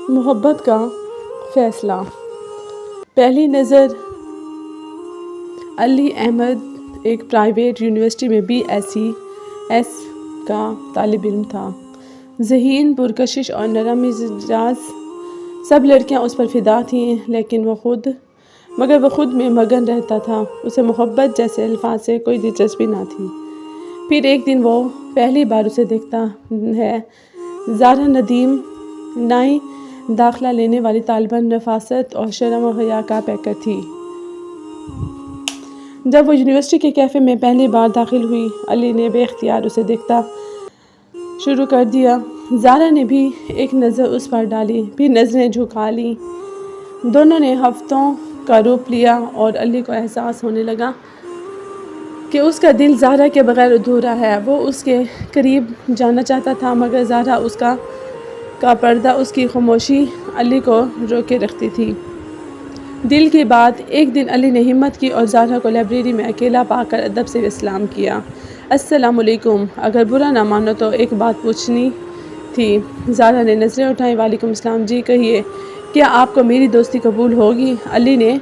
محبت کا فیصلہ۔ پہلی نظر علی احمد ایک پرائیویٹ یونیورسٹی میں BSc کا طالب علم تھا۔ ذہین، پرکشش اور نرم مزاج، سب لڑکیاں اس پر فدا تھیں، مگر وہ خود میں مگن رہتا تھا۔ اسے محبت جیسے الفاظ سے کوئی دلچسپی نہ تھی۔ پھر ایک دن وہ پہلی بار اسے دیکھتا ہے۔ زارا ندیم نئی داخلہ لینے والی طالبہ نفاست اور شرم و حیا کا پیکر تھی۔ جب وہ یونیورسٹی کے کیفے میں پہلی بار داخل ہوئی، علی نے بے اختیار اسے دیکھنا شروع کر دیا۔ زارا نے بھی ایک نظر اس پر ڈالی، پھر نظریں جھکا لیں۔ دونوں نے ہفتوں کا روپ لیا اور علی کو احساس ہونے لگا کہ اس کا دل زارا کے بغیر ادھورا ہے۔ وہ اس کے قریب جانا چاہتا تھا، مگر زارا کا پردہ، اس کی خاموشی علی کو روکے رکھتی تھی۔ دل کی بات۔ ایک دن علی نے ہمت کی اور زارا کو لائبریری میں اکیلا پا کر ادب سے سلام کیا۔ السلام علیکم، اگر برا نہ مانو تو ایک بات پوچھنی تھی۔ زارا نے نظریں اٹھائیں۔ وعلیکم السلام، جی کہیے، کیا آپ کو میری دوستی قبول ہوگی؟ علی نے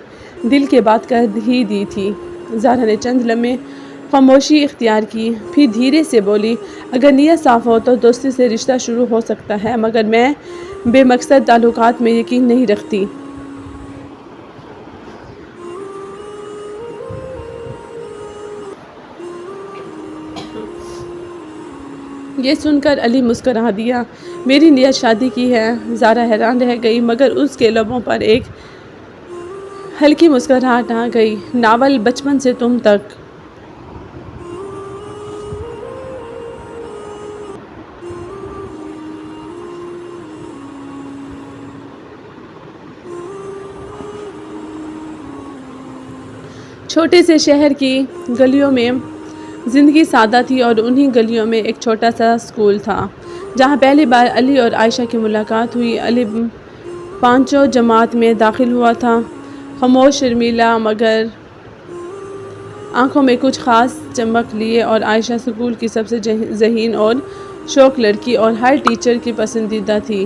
دل کی بات کہہ ہی دی تھی۔ زارا نے چند لمحے خاموشی اختیار کی، پھر دھیرے سے بولی، اگر نیت صاف ہو تو دوستی سے رشتہ شروع ہو سکتا ہے، مگر میں بے مقصد تعلقات میں یقین نہیں رکھتی۔ یہ سن کر علی مسکرا دیا۔ میری نیت شادی کی ہے۔ زارا حیران رہ گئی، مگر اس کے لبوں پر ایک ہلکی مسکراہٹ آ گئی۔ ناول بچپن سے تم تک۔ چھوٹے سے شہر کی گلیوں میں زندگی سادہ تھی، اور انہی گلیوں میں ایک چھوٹا سا اسکول تھا جہاں پہلی بار علی اور عائشہ کی ملاقات ہوئی۔ علی پانچوں جماعت میں داخل ہوا تھا، خاموش، شرمیلا، مگر آنکھوں میں کچھ خاص چمک لیے، اور عائشہ اسکول کی سب سے ذہین اور شوخ لڑکی اور ہر ٹیچر کی پسندیدہ تھی۔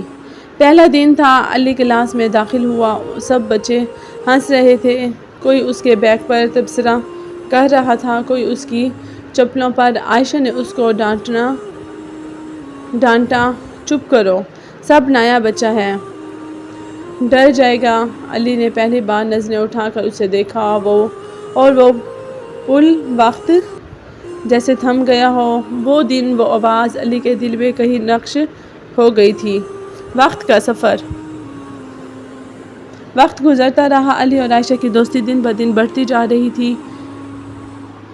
پہلا دن تھا، علی کلاس میں داخل ہوا۔ سب بچے ہنس رہے تھے، کوئی اس کے بیگ پر تبصرہ کر رہا تھا، کوئی اس کی چپلوں پر۔ عائشہ نے اس کو ڈانٹا، چپ کرو، سب نیا بچہ ہے، ڈر جائے گا۔ علی نے پہلی بار نظریں اٹھا کر اسے دیکھا، اور وہ پل وقت جیسے تھم گیا ہو۔ وہ دن، وہ آواز علی کے دل میں کہیں نقش ہو گئی تھی۔ وقت کا سفر۔ وقت گزرتا رہا، علی اور عائشہ کی دوستی دن بدن بڑھتی جا رہی تھی۔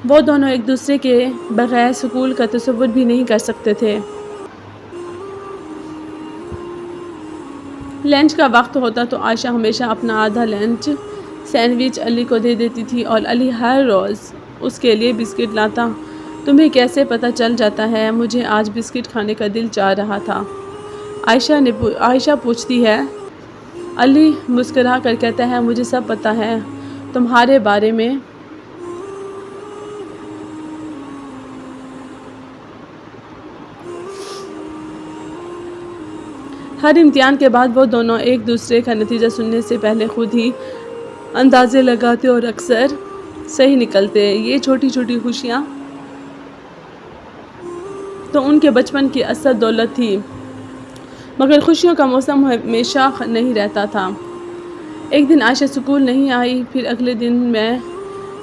وہ دونوں ایک دوسرے کے بغیر اسکول کا تصور بھی نہیں کر سکتے تھے۔ لنچ کا وقت ہوتا تو عائشہ ہمیشہ اپنا آدھا لنچ سینڈوچ علی کو دے دیتی تھی، اور علی ہر روز اس کے لیے بسکٹ لاتا۔ تمہیں کیسے پتہ چل جاتا ہے؟ مجھے آج بسکٹ کھانے کا دل چاہ رہا تھا، عائشہ پوچھتی ہے۔ علی مسکرا کر کہتا ہے، مجھے سب پتہ ہے تمہارے بارے میں۔ ہر امتحان کے بعد وہ دونوں ایک دوسرے کا نتیجہ سننے سے پہلے خود ہی اندازے لگاتے، اور اکثر صحیح نکلتے۔ یہ چھوٹی چھوٹی خوشیاں تو ان کے بچپن کی اصل دولت تھی، مگر خوشیوں کا موسم ہمیشہ نہیں رہتا تھا۔ ایک دن عائشہ اسکول نہیں آئی، پھر اگلے دن میں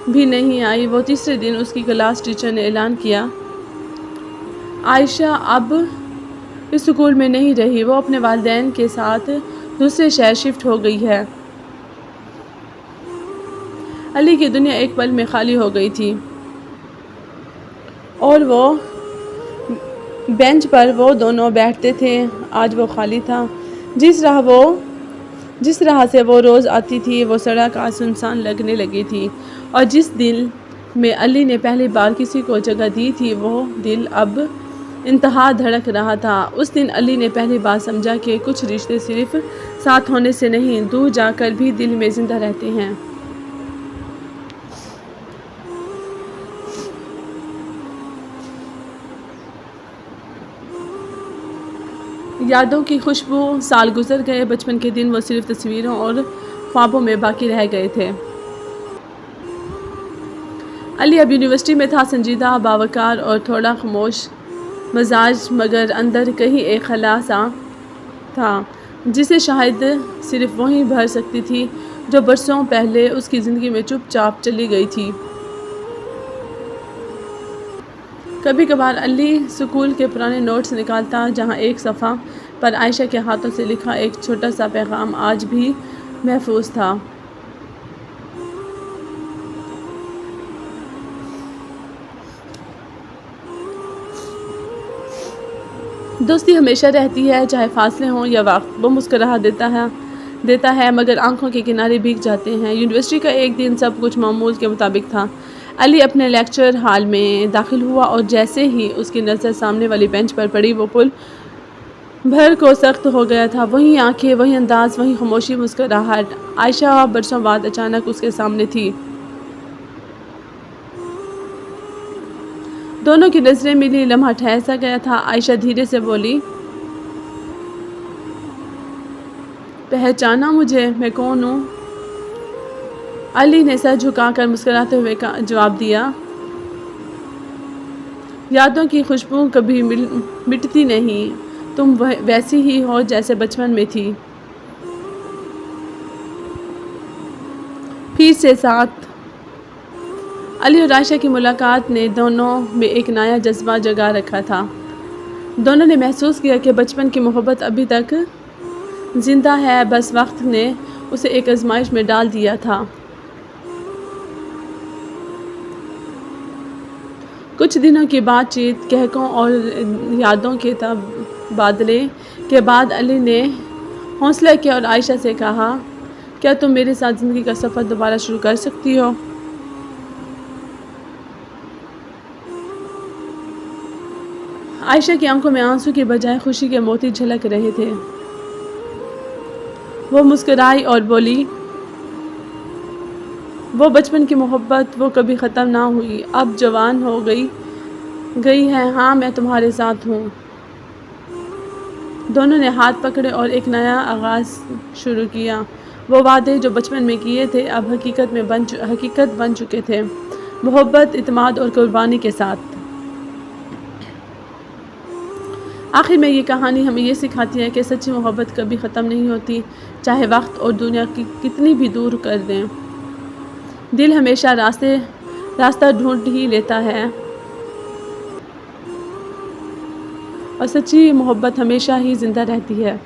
بھی نہیں آئی۔ وہ تیسرے دن اس کی کلاس ٹیچر نے اعلان کیا، عائشہ اب اس اسکول میں نہیں رہی، وہ اپنے والدین کے ساتھ دوسرے شہر شفٹ ہو گئی ہے۔ علی کی دنیا ایک پل میں خالی ہو گئی تھی، اور وہ بینچ پر وہ دونوں بیٹھتے تھے، آج وہ خالی تھا۔ جس راہ سے وہ روز آتی تھی، وہ سڑک آج سنسان لگنے لگی تھی، اور جس دل میں علی نے پہلی بار کسی کو جگہ دی تھی، وہ دل اب انتہا دھڑک رہا تھا۔ اس دن علی نے پہلی بار سمجھا کہ کچھ رشتے صرف ساتھ ہونے سے نہیں، دور جا کر بھی دل میں زندہ رہتے ہیں۔ یادوں کی خوشبو، سال گزر گئے، بچپن کے دن وہ صرف تصویروں اور خوابوں میں باقی رہ گئے تھے۔ علی اب یونیورسٹی میں تھا، سنجیدہ، باوقار اور تھوڑا خاموش مزاج، مگر اندر کہیں ایک خلا سا تھا جسے شاید صرف وہی بھر سکتی تھی جو برسوں پہلے اس کی زندگی میں چپ چاپ چلی گئی تھی۔ کبھی کبھار علی اسکول کے پرانے نوٹس نکالتا جہاں ایک صفحہ پر عائشہ کے ہاتھوں سے لکھا ایک چھوٹا سا پیغام آج بھی محفوظ تھا۔ دوستی ہمیشہ رہتی ہے چاہے فاصلے ہوں یا وقت، وہ مسکراہٹ دیتا ہے مگر آنکھوں کے کنارے بھیگ جاتے ہیں۔ یونیورسٹی کا ایک دن سب کچھ معمول کے مطابق تھا۔ علی اپنے لیکچر ہال میں داخل ہوا اور جیسے ہی اس کی نظر سامنے والی بینچ پر پڑی وہ پل بھر کو سخت ہو گیا تھا۔ وہی آنکھیں، وہی انداز، وہی خاموشی، مسکراہٹ۔ عائشہ برسوں بعد اچانک اس کے سامنے تھی۔ دونوں کی نظریں ملی، لمحہ ٹھہر سا گیا تھا۔ عائشہ دھیرے سے بولی، پہچانا مجھے؟ میں کون ہوں؟ علی نے سر جھکا کر مسکراتے ہوئے جواب دیا، یادوں کی خوشبو کبھی مٹتی نہیں، تم ویسی ہی ہو جیسے بچپن میں تھی۔ پھر سے ساتھ۔ علی اور عائشہ کی ملاقات نے دونوں میں ایک نیا جذبہ جگا رکھا تھا۔ دونوں نے محسوس کیا کہ بچپن کی محبت ابھی تک زندہ ہے، بس وقت نے اسے ایک آزمائش میں ڈال دیا تھا۔ کچھ دنوں کی بات چیت، کہکوں اور یادوں کے تبادلے کے بعد علی نے حوصلہ کیا اور عائشہ سے کہا، کیا تم میرے ساتھ زندگی کا سفر دوبارہ شروع کر سکتی ہو؟ عائشہ کی آنکھوں میں آنسو کی بجائے خوشی کے موتی جھلک رہے تھے۔ وہ مسکرائی اور بولی، وہ بچپن کی محبت وہ کبھی ختم نہ ہوئی، اب جوان ہو گئی ہے، ہاں میں تمہارے ساتھ ہوں۔ دونوں نے ہاتھ پکڑے اور ایک نیا آغاز شروع کیا۔ وہ وعدے جو بچپن میں کیے تھے اب حقیقت بن چکے تھے، محبت، اعتماد اور قربانی کے ساتھ۔ آخر میں یہ کہانی ہمیں یہ سکھاتی ہے کہ سچی محبت کبھی ختم نہیں ہوتی، چاہے وقت اور دنیا کتنی بھی دور کر دیں۔ دل ہمیشہ راستہ ڈھونڈ ہی لیتا ہے اور سچی محبت ہمیشہ ہی زندہ رہتی ہے۔